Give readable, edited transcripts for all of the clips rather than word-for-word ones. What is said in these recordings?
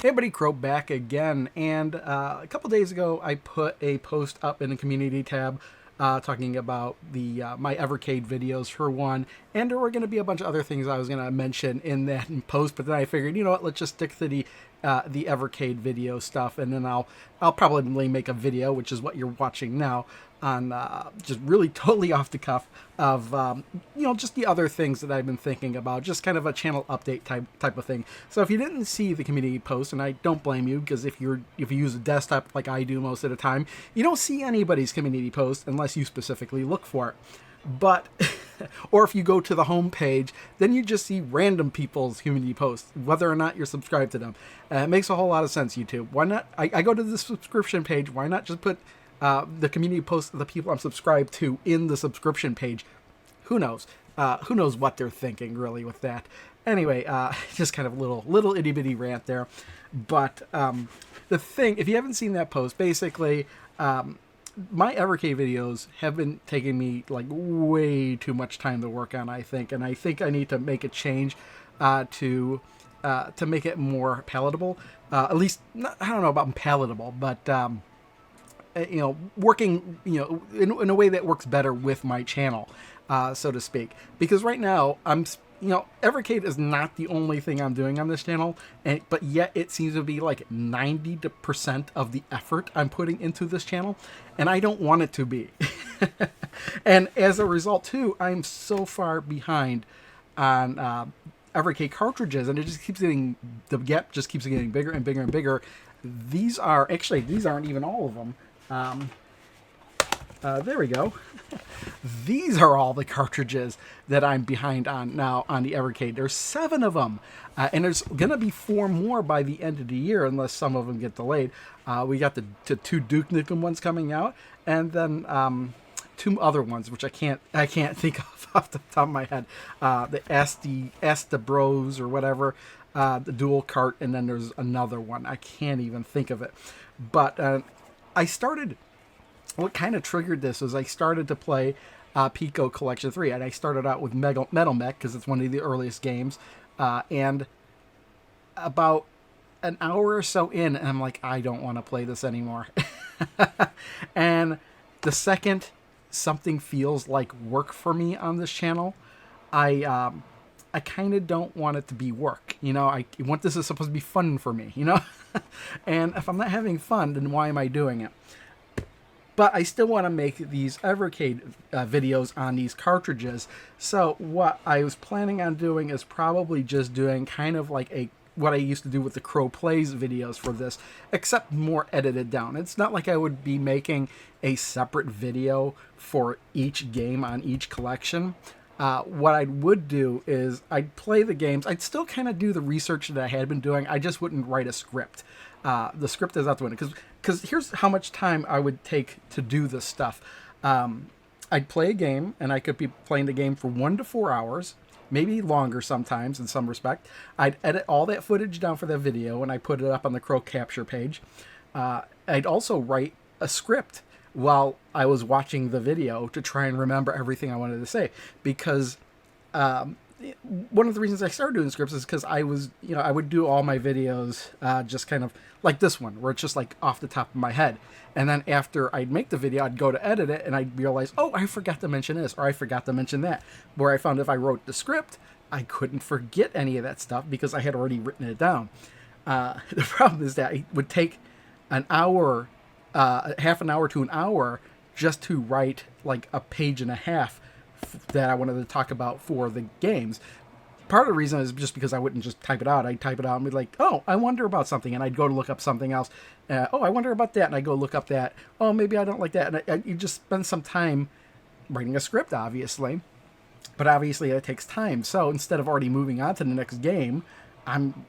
Hey buddy, Crow back again, and a couple days ago I put a post up in the community tab talking about the my Evercade videos for one, and there were going to be a bunch of other things I was going to mention in that post, but then I figured, you know what, let's just stick to the Evercade video stuff, and then I'll probably make a video, which is what you're watching now, on just really totally off the cuff of just the other things that I've been thinking about, just kind of a channel update type of thing. So if you didn't see the community post, and I don't blame you, because if you use a desktop like I do most of the time, you don't see anybody's community post unless you specifically look for it. But or if you go to the home page, then you just see random people's community posts, whether or not you're subscribed to them. It makes a whole lot of sense, YouTube. Why not? I go to the subscription page. Why not just put the community posts of the people I'm subscribed to in the subscription page? Who knows? Who knows what they're thinking, really, with that? Anyway, just kind of little itty bitty rant there. But the thing, if you haven't seen that post, basically, my Evercade videos have been taking me like way too much time to work on, I think, and I think I need to make a change to make it more palatable. At least, I don't know about palatable, but working, in a way that works better with my channel, so to speak. Because right now, Evercade is not the only thing I'm doing on this channel, but yet it seems to be like 90% of the effort I'm putting into this channel, and I don't want it to be. And as a result, too, I'm so far behind on Evercade cartridges, and the gap just keeps getting bigger and bigger and bigger. These aren't even all of them. There we go. These are all the cartridges that I'm behind on now on the Evercade. There's 7 of them, and there's gonna be 4 more by the end of the year, unless some of them get delayed. We got the 2 Duke Nukem ones coming out, and then 2 other ones, which I can't think of off the top of my head. The SD Bros or whatever, the dual cart, and then there's another one. I can't even think of it, but I started. What kind of triggered this was I started to play Pico Collection 3, and I started out with Metal Mech because it's one of the earliest games, and about an hour or so in, and I'm like, I don't want to play this anymore. And the second something feels like work for me on this channel, I kind of don't want it to be work. I want this is supposed to be fun for me, And if I'm not having fun, then why am I doing it? But I still want to make these Evercade videos on these cartridges. So what I was planning on doing is probably just doing kind of like what I used to do with the Crow Plays videos for this, except more edited down. It's not like I would be making a separate video for each game on each collection. What I would do is I'd play the games. I'd still kind of do the research that I had been doing. I just wouldn't write a script. The script is out the window. Because here's how much time I would take to do this stuff. I'd play a game, and I could be playing the game for 1 to 4 hours, maybe longer sometimes in some respect. I'd edit all that footage down for that video, and I put it up on the Crow Capture page. I'd also write a script while I was watching the video to try and remember everything I wanted to say. Because one of the reasons I started doing scripts is because I would do all my videos just kind of like this one, where it's just like off the top of my head. And then after I'd make the video, I'd go to edit it, and I'd realize, oh, I forgot to mention this, or I forgot to mention that. Where I found if I wrote the script, I couldn't forget any of that stuff because I had already written it down. The problem is that it would take an hour, half an hour to an hour, just to write like a page and a half that I wanted to talk about for the games. Part of the reason is just because I wouldn't just type it out. I'd type it out and be like, oh, I wonder about something, and I'd go to look up something else. Oh, I wonder about that, and I'd go look up that. Oh, maybe I don't like that. And you just spend some time writing a script, obviously. But obviously it takes time. So instead of already moving on to the next game, I'm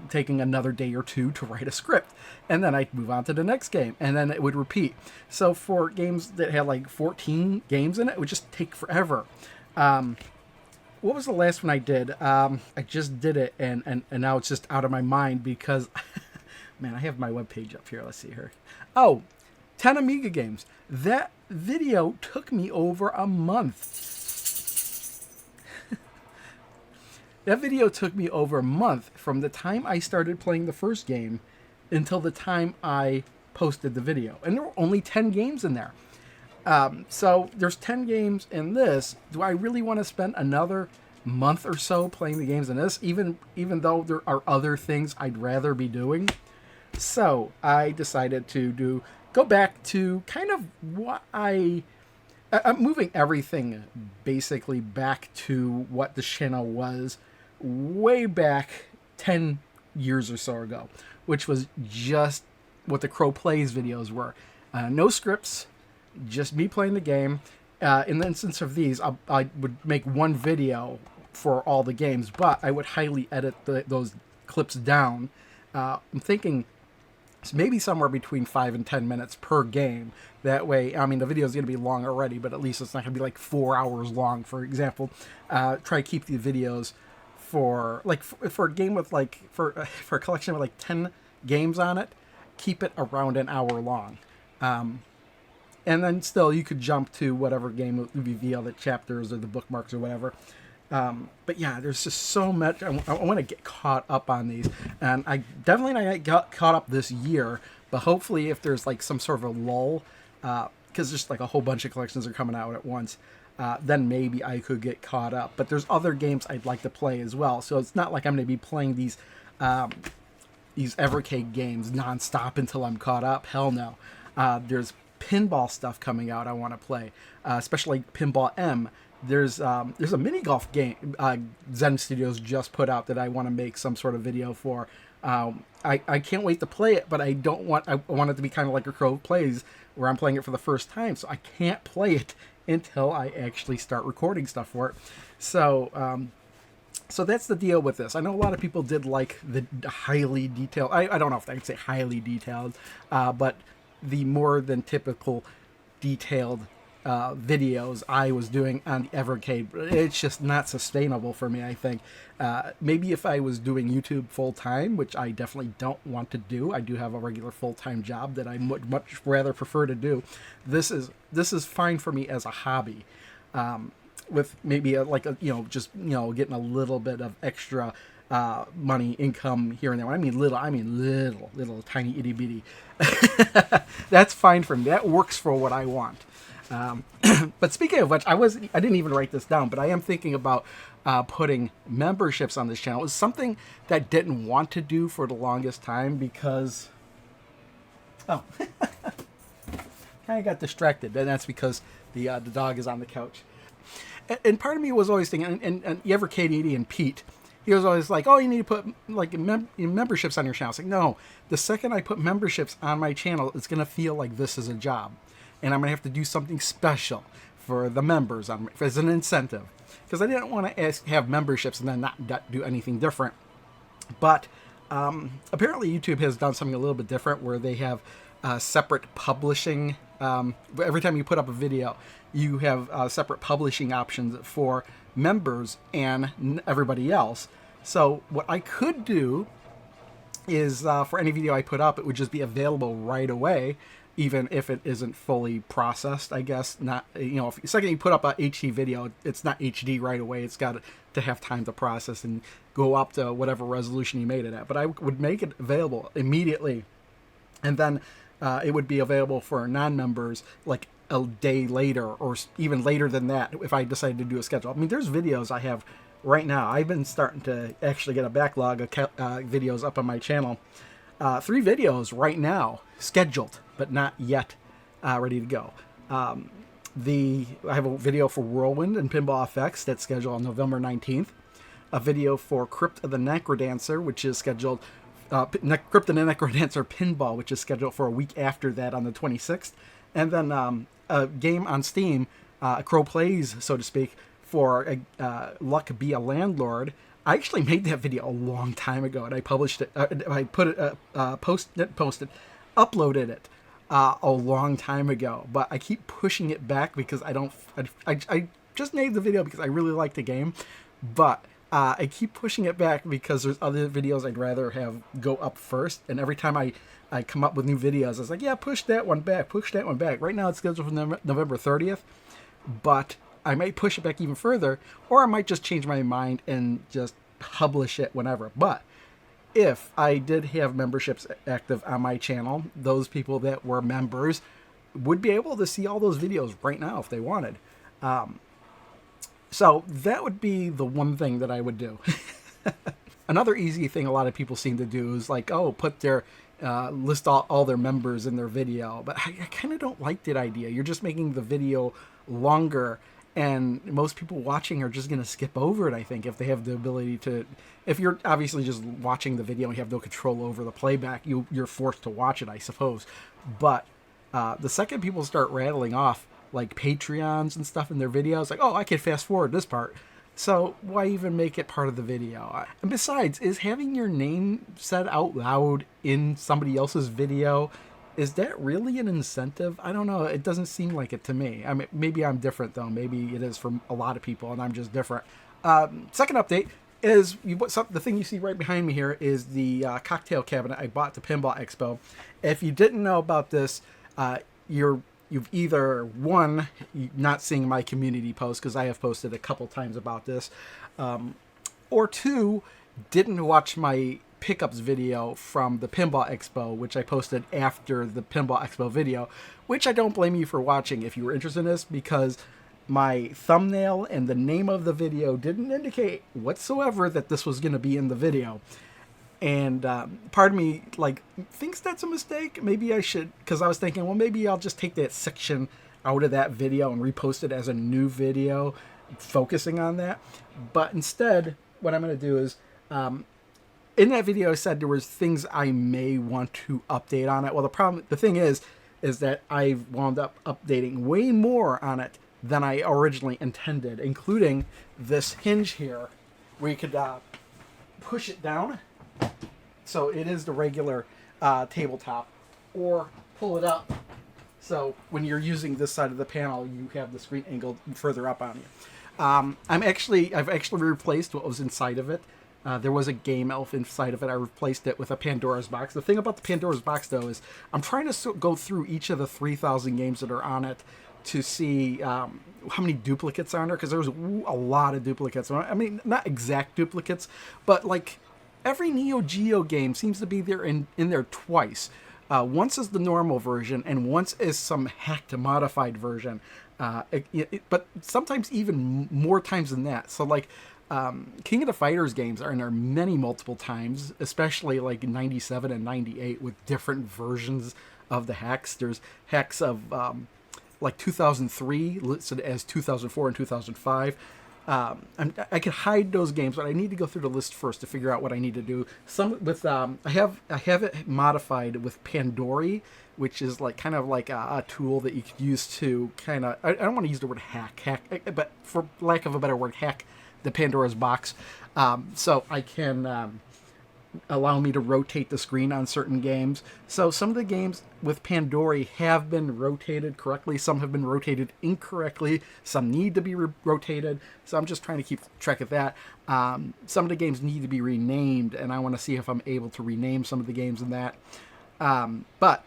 taking another day or 2 to write a script, and then I'd move on to the next game, and then it would repeat. So for games that had like 14 games in it, it would just take forever. What was the last one I did? I just did it, and now it's just out of my mind because, man, I have my webpage up here. Let's see here. Oh, 10 Amiga games. That video took me over a month. That video took me over a month from the time I started playing the first game until the time I posted the video. And there were only 10 games in there. So there's 10 games in this. Do I really want to spend another month or so playing the games in this, even though there are other things I'd rather be doing? So I decided to go back to kind of what I'm moving everything basically back to what the channel was way back 10 years or so ago, which was just what the Crow Plays videos were. No scripts, just me playing the game. In the instance of these, I would make one video for all the games, but I would highly edit those clips down. I'm thinking maybe somewhere between 5 and 10 minutes per game. That way, I mean, the video is going to be long already, but at least it's not going to be like 4 hours long, for example. Try to keep the videos for a game with for a collection with like 10 games on it, keep it around an hour long. And then still, you could jump to whatever game would reveal the chapters or the bookmarks or whatever. But yeah, there's just so much. I want to get caught up on these. And I definitely not got caught up this year. But hopefully if there's like some sort of a lull, because just like a whole bunch of collections are coming out at once, then maybe I could get caught up. But there's other games I'd like to play as well. So it's not like I'm going to be playing these Evercade games nonstop until I'm caught up. Hell no. There's pinball stuff coming out I want to play, especially Pinball M. There's a mini golf game Zen Studios just put out that I want to make some sort of video for. I can't wait to play it, but I want it to be kind of like a Crow Plays, where I'm playing it for the first time, so I can't play it until I actually start recording stuff for it. So that's the deal with this. I know a lot of people did like the highly detailed, I don't know if I could say highly detailed, but the more than typical detailed videos I was doing on the Evercade. It's just not sustainable for me, I think. Maybe if I was doing YouTube full-time, which I definitely don't want to do. I do have a regular full-time job that I would much rather prefer to do. This is fine for me as a hobby. With maybe getting a little bit of extra money income here and there. When I mean little tiny itty bitty. That's fine for me. That works for what I want. But speaking of which, I didn't even write this down, but I am thinking about putting memberships on this channel. It was something that I didn't want to do for the longest time because kind of got distracted, and that's because the dog is on the couch. And part of me was always thinking, and Evercade and Pete, he was always like, "Oh, you need to put like memberships on your channel." It's like, no. The second I put memberships on my channel, it's gonna feel like this is a job, and I'm gonna have to do something special for the members as an incentive, because I didn't want to have memberships and then not do anything different. But apparently, YouTube has done something a little bit different, where they have separate publishing. Every time you put up a video, you have separate publishing options for members and everybody else. So what I could do is for any video I put up, it would just be available right away, even if it isn't fully processed. I guess not. If the second you put up a HD video, it's not HD right away. It's got to have time to process and go up to whatever resolution you made it at. But I would make it available immediately, and then it would be available for non-members like a day later, or even later than that, if I decided to do a schedule. I mean, there's videos I have right now. I've been starting to actually get a backlog of videos up on my channel. 3 videos right now scheduled, but not yet ready to go. I have a video for Whirlwind and Pinball FX that's scheduled on November 19th. A video for Crypt of the Necrodancer, which is scheduled Crypt of the Necrodancer Pinball, which is scheduled for a week after that on the 26th. And then a game on Steam, Crow Plays, so to speak, for Luck Be a Landlord. I actually made that video a long time ago, and I published it. I put it, uploaded it a long time ago. But I keep pushing it back because I just made the video because I really like the game, but I keep pushing it back because there's other videos I'd rather have go up first. And every time I come up with new videos, it's like, yeah, push that one back. Right now it's scheduled for November 30th, but I might push it back even further, or I might just change my mind and just publish it whenever. But if I did have memberships active on my channel, those people that were members would be able to see all those videos right now if they wanted. So that would be the one thing that I would do. Another easy thing a lot of people seem to do is like, oh, put their list all their members in their video. But I kind of don't like that idea. You're just making the video longer, and most people watching are just going to skip over it, I think, if they have the ability to. If you're obviously just watching the video and you have no control over the playback, you're forced to watch it, I suppose. But the second people start rattling off like Patreons and stuff in their videos, like, oh, I can fast forward this part. So why even make it part of the video? And besides, is having your name said out loud in somebody else's video, is that really an incentive? I don't know. It doesn't seem like it to me. I mean, maybe I'm different, though. Maybe it is for a lot of people, and I'm just different. Second update is the thing you see right behind me here is the cocktail cabinet I bought to Pinball Expo. If you didn't know about this, you've either, one, not seeing my community post, because I have posted a couple times about this, or two, didn't watch my pickups video from the Pinball Expo, which I posted after the Pinball Expo video, which I don't blame you for watching if you were interested in this, because my thumbnail and the name of the video didn't indicate whatsoever that this was going to be in the video. And part of me like thinks that's a mistake. Maybe I should, because I was thinking, well, maybe I'll just take that section out of that video and repost it as a new video focusing on that. But instead, what I'm going to do is, in that video, I said there was things I may want to update on it. Well, the thing is that I've wound up updating way more on it than I originally intended, including this hinge here, where you could push it down. So it is the regular tabletop, or pull it up. So when you're using this side of the panel, you have the screen angled further up on you. I've actually replaced what was inside of it. There was a game elf inside of it. I replaced it with a Pandora's box. The thing about the Pandora's box, though, is I'm trying to go through each of the 3,000 games that are on it to see how many duplicates are on there, because there's a lot of duplicates. I mean, not exact duplicates, but like every Neo Geo game seems to be there in there twice. Once is the normal version, and once is some hacked modified version. But sometimes even more times than that. So like King of the Fighters games are in there multiple times, especially like 97 and 98 with different versions of the hacks. There's hacks of like 2003 listed as 2004 and 2005. I could hide those games, but I need to go through the list first to figure out what I need to do. Some with I have it modified with Pandori, which is like kind of like a tool that you could use to kind of, I don't want to use the word hack, but for lack of a better word, hack the Pandora's box, so I can allow me to rotate the screen on certain games. So some of the games with Pandori have been rotated correctly. Some have been rotated incorrectly. Some need to be rotated. So I'm just trying to keep track of that. Some of the games need to be renamed, and I want to see if I'm able to rename some of the games in that. But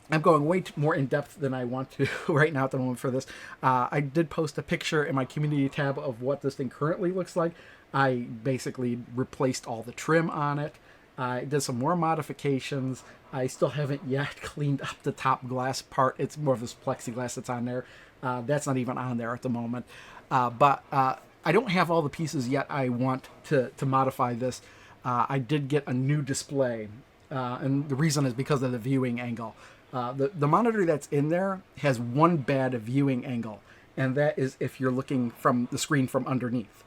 I'm going way more in depth than I want to right now at the moment for this. I did post a picture in my community tab of what this thing currently looks like. I basically replaced all the trim on it. I did some more modifications. I still haven't yet cleaned up the top glass part. It's more of this plexiglass that's on there. That's not even on there at the moment. But I don't have all the pieces yet I want to modify this. I did get a new display, and the reason is because of the viewing angle. The monitor that's in there has one bad viewing angle, and that is if you're looking from the screen from underneath.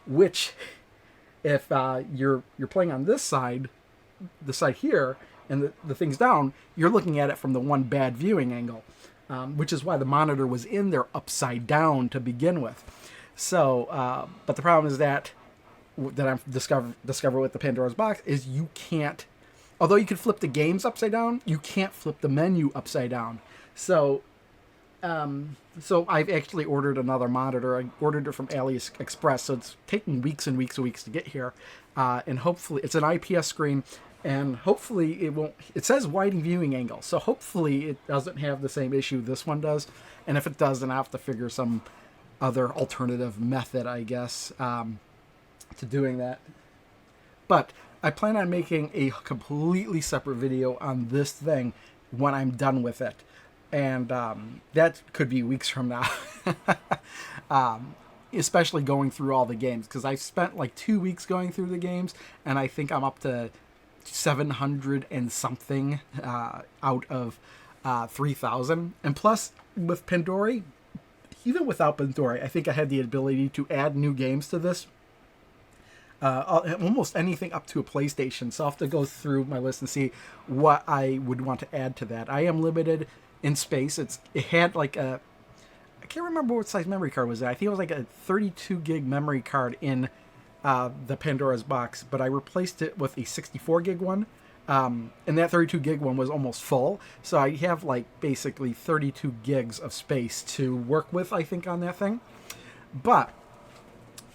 Which, if you're playing on this side, the side here, and the thing's down, you're looking at it from the one bad viewing angle, which is why the monitor was in there upside down to begin with. So, but the problem is that I've discovered with the Pandora's box is you can't, although you can flip the games upside down, you can't flip the menu upside down. So I've actually ordered another monitor. I ordered it from AliExpress, so it's taking weeks and weeks and weeks to get here. And hopefully, it's an IPS screen, and hopefully it won't. It says wide viewing angle, so hopefully it doesn't have the same issue this one does. And if it does, then I have to figure some other alternative method, I guess, to doing that. But I plan on making a completely separate video on this thing when I'm done with it. And that could be weeks from now. Especially going through all the games, because I've spent like 2 weeks going through the games, and I think I'm up to 700 and something out of 3,000. And plus, with Pandora, even without Pandora, I think I had the ability to add new games to this. Almost anything up to a PlayStation. So I'll have to go through my list and see what I would want to add to that. I am limited in space. It had like I can't remember what size memory card was that. I think it was like a 32 gig memory card in the Pandora's box, but I replaced it with a 64 gig one. And that 32 gig one was almost full. So I have like basically 32 gigs of space to work with, I think, on that thing. But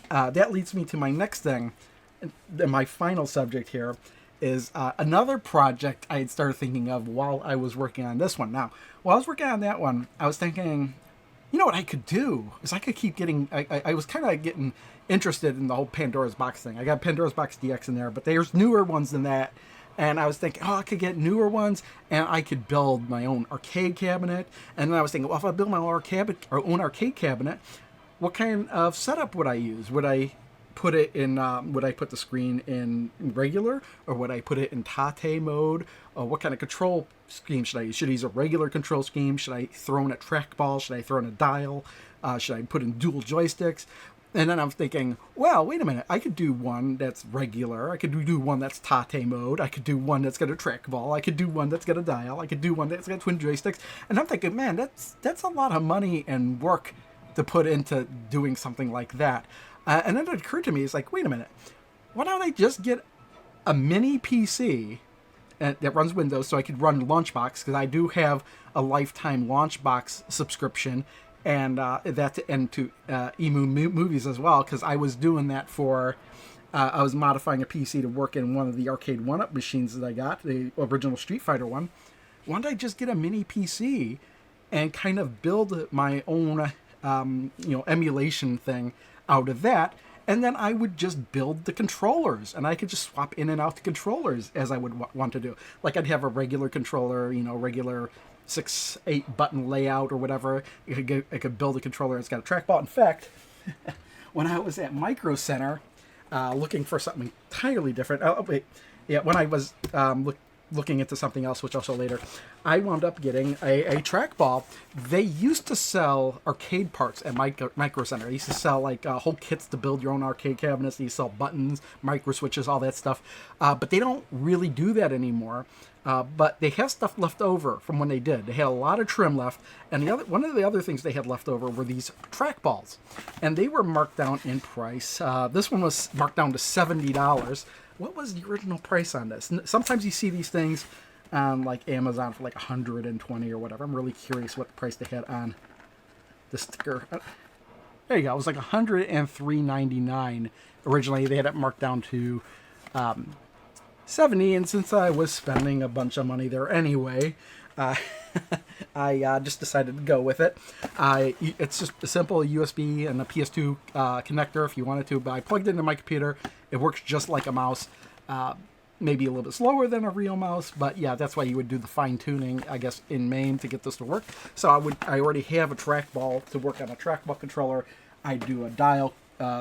that leads me to my next thing. And my final subject here is another project I had started thinking of while I was working on this one. Now, while I was working on that one, I was thinking, you know what I could do is I could keep getting, I was kind of getting interested in the whole Pandora's Box thing. I got Pandora's Box DX in there, but there's newer ones than that. And I was thinking, oh, I could get newer ones, and I could build my own arcade cabinet. And then I was thinking, well, if I build my own arcade cabinet, what kind of setup would I use? Would I put it in? Would I put the screen in regular, or would I put it in Tate mode? Or what kind of control scheme should I use? Should I use a regular control scheme? Should I throw in a trackball? Should I throw in a dial? Should I put in dual joysticks? And then I'm thinking, well, wait a minute. I could do one that's regular. I could do one that's Tate mode. I could do one that's got a trackball. I could do one that's got a dial. I could do one that's got twin joysticks. And I'm thinking, man, that's a lot of money and work to put into doing something like that. And then it occurred to me, it's like, wait a minute. Why don't I just get a mini PC that runs Windows so I could run Launchbox, because I do have a lifetime Launchbox subscription, and to Emu Movies as well, because I was doing that for, I was modifying a PC to work in one of the arcade 1-up machines that I got, the original Street Fighter one. Why don't I just get a mini PC and kind of build my own, emulation thing out of that? And then I would just build the controllers, and I could just swap in and out the controllers as I would want to do. Like I'd have a regular controller, regular 6-8 button layout or whatever. I could build a controller that's got a trackball. In fact, when I was at Micro Center looking for something entirely different, when I was looking into something else, which I'll show later, I wound up getting a trackball. They used to sell arcade parts at Micro Center. They used to sell like whole kits to build your own arcade cabinets. They used to sell buttons, micro switches, all that stuff. But they don't really do that anymore. But they have stuff left over from when they did. They had a lot of trim left, and one of the other things they had left over were these trackballs, and they were marked down in price. This one was marked down to $70. What was the original price on this? Sometimes you see these things on like Amazon for like 120 or whatever. I'm really curious what the price they had on the sticker. There you go. It was like $103.99 originally. They had it marked down to 70, and since I was spending a bunch of money there anyway, I just decided to go with it. It's just a simple USB and a PS2 connector if you wanted to, but I plugged it into my computer. It works just like a mouse, maybe a little bit slower than a real mouse, but yeah, that's why you would do the fine tuning, I guess, in MAME to get this to work. So I already have a trackball to work on a trackball controller. I do a dial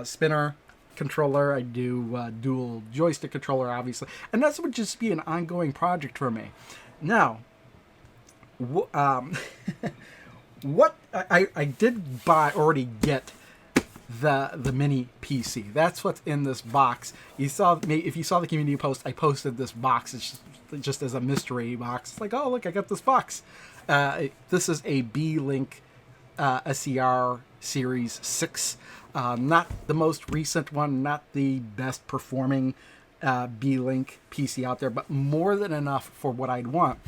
spinner controller. I do dual joystick controller, obviously, and that would just be an ongoing project for me. Now, what I did already get the mini PC. That's what's in this box. If you saw the community post, I posted this box. It's just as a mystery box. It's like, oh look, I got this box. This is a B-Link SCR Series 6. Not the most recent one, not the best performing B-Link PC out there, but more than enough for what I'd want.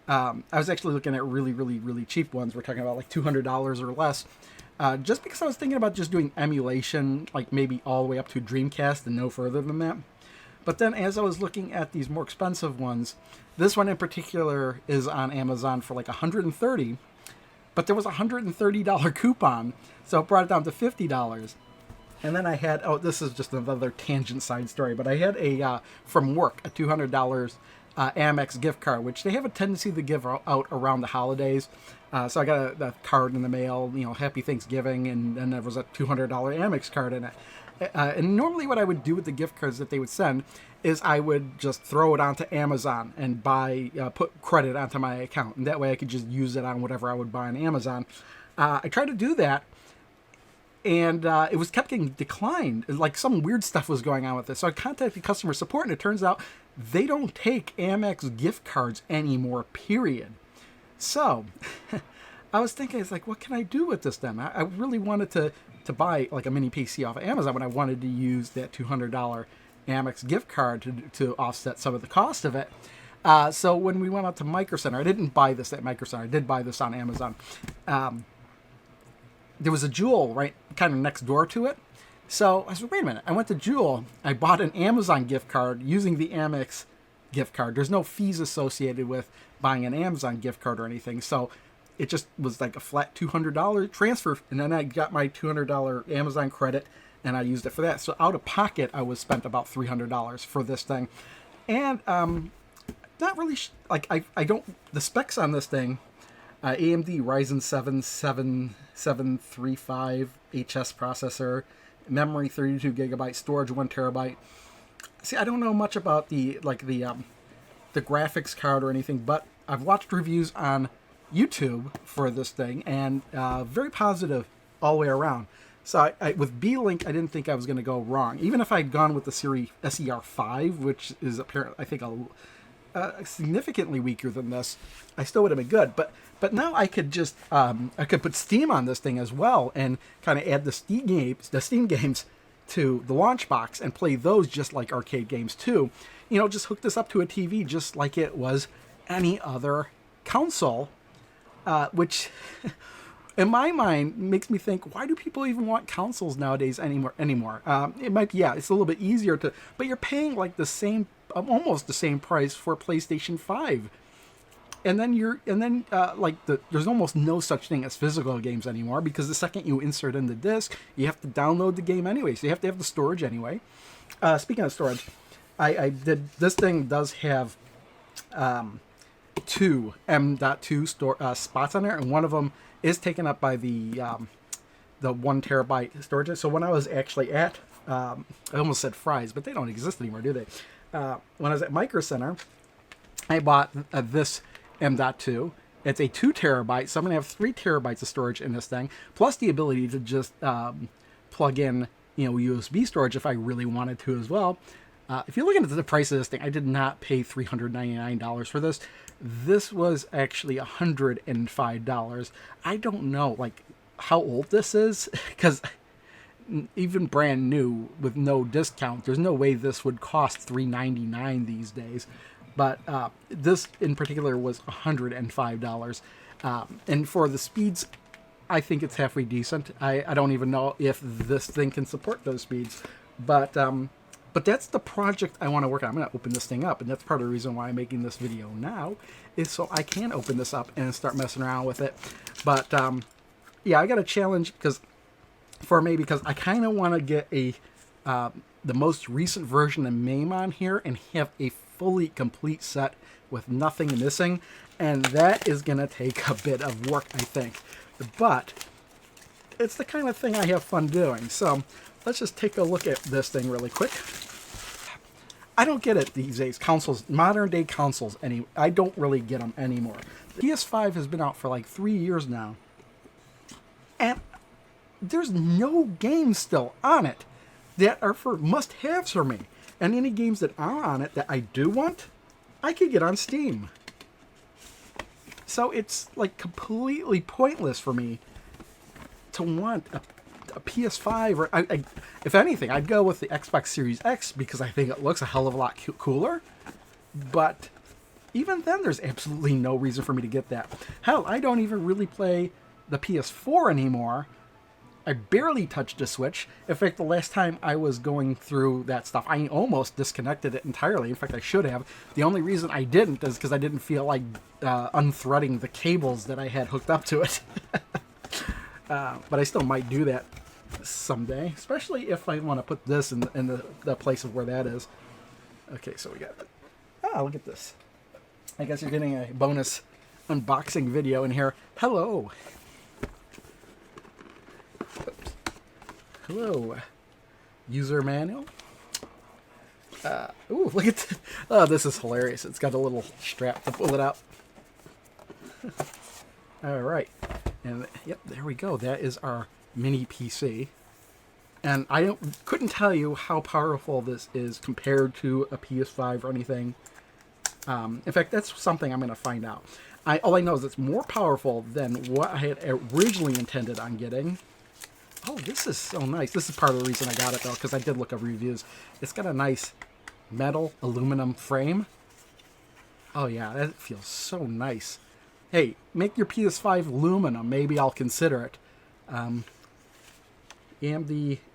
I was actually looking at really, really, really cheap ones. We're talking about like $200 or less. Just because I was thinking about just doing emulation, like maybe all the way up to Dreamcast and no further than that. But then as I was looking at these more expensive ones, this one in particular is on Amazon for like $130, but there was a $130 coupon, so it brought it down to $50. And then I had, oh, this is just another tangent side story, but I had from work, a $200 Amex gift card, which they have a tendency to give out around the holidays. So I got a card in the mail, Happy Thanksgiving, and then there was a $200 Amex card in it. And normally what I would do with the gift cards that they would send is I would just throw it onto Amazon and put credit onto my account. And that way I could just use it on whatever I would buy on Amazon. I tried to do that, and it was kept getting declined. Like some weird stuff was going on with this. So I contacted customer support, and it turns out they don't take Amex gift cards anymore, period. So I was thinking, it's like, what can I do with this then? I really wanted to buy like a mini PC off of Amazon, when I wanted to use that $200 Amex gift card to offset some of the cost of it. So when we went out to Micro Center, I didn't buy this at Micro Center. I did buy this on Amazon. There was a Jewel right kind of next door to it. So I said, wait a minute. I went to Jewel. I bought an Amazon gift card using the Amex gift card. There's no fees associated with buying an Amazon gift card or anything. So it just was like a flat $200 transfer. And then I got my $200 Amazon credit and I used it for that. So out of pocket, I was spent about $300 for this thing. And not really, I don't, the specs on this thing, AMD Ryzen 7 7735 HS processor, memory 32 gigabyte, storage 1 terabyte. See, I don't know much about the graphics card or anything, but I've watched reviews on YouTube for this thing, and very positive all the way around. So with B-Link, I didn't think I was going to go wrong. Even if I'd gone with the Series SER5, which is apparently, I think, significantly weaker than this, I still would have been good. But now I could just I could put Steam on this thing as well, and kind of add the Steam games to the launch box and play those just like arcade games too. Just hook this up to a TV just like it was any other console, which in my mind makes me think, why do people even want consoles nowadays anymore? It might be, it's a little bit easier but you're paying like almost the same price for PlayStation 5. And then there's almost no such thing as physical games anymore, because the second you insert in the disc, you have to download the game anyway. So you have to have the storage anyway. Speaking of storage, this thing does have two M.2 spots on there, and one of them is taken up by the 1 terabyte storage. So when I was actually at, I almost said Fry's, but they don't exist anymore, do they? When I was at Micro Center, I bought this M.2. It's a 2 terabyte, so I'm going to have 3 terabytes of storage in this thing, plus the ability to just plug in, USB storage if I really wanted to as well. If you're looking at the price of this thing, I did not pay $399 for this. This was actually $105. I don't know, how old this is, because even brand new with no discount, there's no way this would cost $399 these days. But this in particular was $105. And for the speeds, I think it's halfway decent. I don't even know if this thing can support those speeds. But that's the project I want to work on. I'm going to open this thing up, and that's part of the reason why I'm making this video now, is so I can open this up and start messing around with it. But I got a challenge because I kind of want to get the most recent version of MAME on here and have a fully complete set with nothing missing, and that is going to take a bit of work, I think. But it's the kind of thing I have fun doing. So let's just take a look at this thing really quick. I don't get it these days. Consoles, modern day consoles, I don't really get them anymore. The PS5 has been out for like 3 years now, and there's no games still on it that are for must-haves for me. And any games that are on it that I do want, I could get on Steam. So it's like completely pointless for me to want a PS5, or if anything, I'd go with the Xbox Series X because I think it looks a hell of a lot cooler. But even then, there's absolutely no reason for me to get that. Hell, I don't even really play the PS4 anymore. I barely touched a Switch. In fact, the last time I was going through that stuff, I almost disconnected it entirely. In fact, I should have. The only reason I didn't is because I didn't feel like unthreading the cables that I had hooked up to it. But I still might do that someday, especially if I want to put this in the place of where that is. Okay, so we got, look at this. I guess you're getting a bonus unboxing video in here. Hello. Oops. Hello. User manual. Ooh, look at this. Oh, this is hilarious. It's got a little strap to pull it out. All right. And yep, there we go. That is our mini PC. And I couldn't tell you how powerful this is compared to a PS5 or anything. In fact, that's something I'm going to find out. All I know is it's more powerful than what I had originally intended on getting. Oh, this is so nice. This is part of the reason I got it, though, because I did look up reviews. It's got a nice metal aluminum frame. Oh, yeah, that feels so nice. Hey, make your PS5 aluminum. Maybe I'll consider it. AMD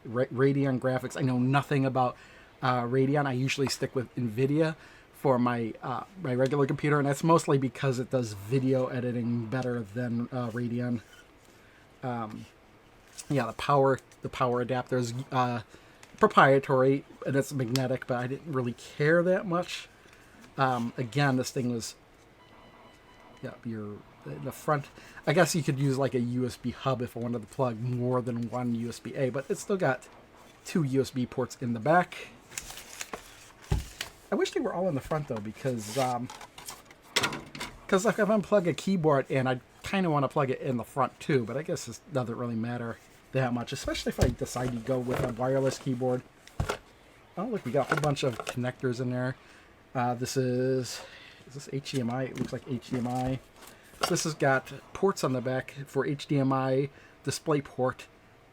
Radeon graphics. I know nothing about Radeon. I usually stick with NVIDIA for my my regular computer, and that's mostly because it does video editing better than Radeon. Yeah, the power adapter is proprietary, and it's magnetic, but I didn't really care that much. Again, this thing was, yeah, in the front. I guess you could use like a USB hub if I wanted to plug more than one USB-A, but it's still got 2 USB ports in the back. I wish they were all in the front though, because like if I unplug a keyboard and I kind of want to plug it in the front too, but I guess it doesn't really matter that much, especially if I decide to go with a wireless keyboard. Oh, look, we got a whole bunch of connectors in there. Is this HDMI? It looks like HDMI. This has got ports on the back for HDMI, display port,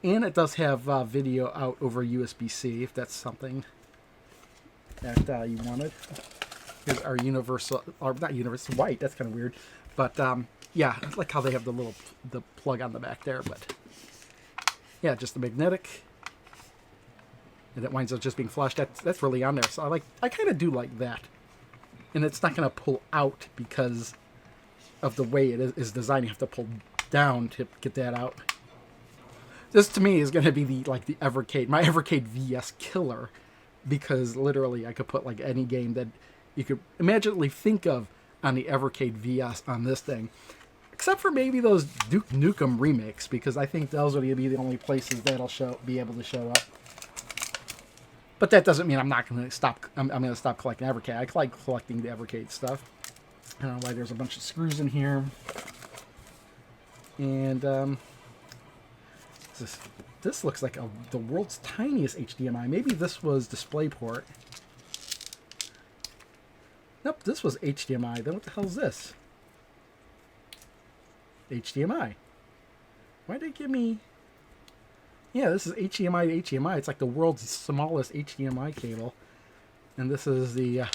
and it does have video out over USB-C if that's something that you wanted. Here's our universal, or not universal, white, that's kind of weird. But yeah, I like how they have the plug on the back there, but yeah, just the magnetic. And it winds up just being flushed. That's really on there. So I kind of do like that. And it's not going to pull out because of the way it is designed. You have to pull down to get that out. This to me is going to be the Evercade, my Evercade VS killer, because literally I could put like any game that you could imaginably think of on the Evercade VS on this thing, except for maybe those Duke Nukem remakes, because I think those are going to be the only places that'll be able to show up. But that doesn't mean I'm not going to stop. I'm going to stop collecting Evercade. I like collecting the Evercade stuff. I don't know why there's a bunch of screws in here. And this looks like the world's tiniest HDMI. Maybe this was DisplayPort. Nope, this was HDMI. Then what the hell is this? HDMI. Why did it give me... Yeah, this is HDMI to HDMI. It's like the world's smallest HDMI cable. And this is the...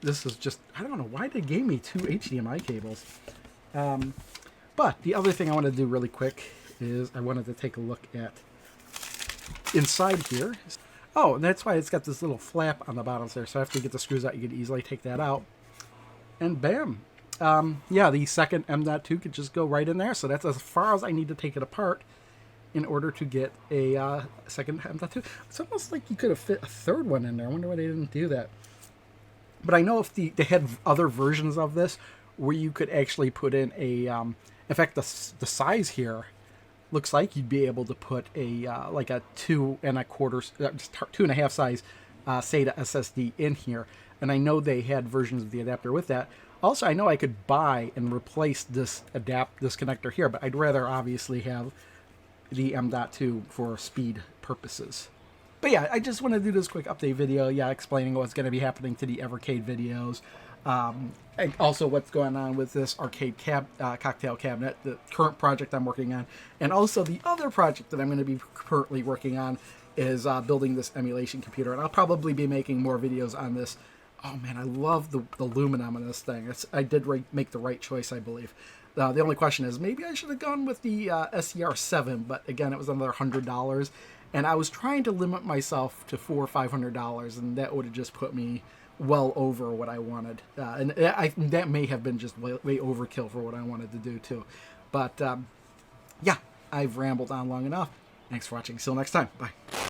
this is just... I don't know why they gave me 2 HDMI cables. But the other thing I want to do really quick is I wanted to take a look at inside here. Oh, and that's why it's got this little flap on the bottom there. So after you get the screws out, you can easily take that out. And bam. Yeah, the second M.2 could just go right in there. So that's as far as I need to take it apart in order to get a second M.2. It's almost like you could have fit a third one in there. I wonder why they didn't do that. But I know if they had other versions of this where you could actually put in a... in fact, the size here looks like you'd be able to put a like a 2 1/4 size SATA SSD in here. And I know they had versions of the adapter with that. Also, I know I could buy and replace this connector here, but I'd rather obviously have the M.2 for speed purposes. But yeah, I just want to do this quick update video, explaining what's going to be happening to the Evercade videos. And also what's going on with this arcade cocktail cabinet, the current project I'm working on. And also the other project that I'm going to be currently working on is building this emulation computer. And I'll probably be making more videos on this. Oh man, I love the aluminum in this thing. I did make the right choice, I believe. The only question is, maybe I should have gone with the SCR7, but again, it was another $100. And I was trying to limit myself to $400 or $500, and that would have just put me well over what I wanted. And that may have been just way overkill for what I wanted to do, too. But, yeah, I've rambled on long enough. Thanks for watching. Till next time. Bye.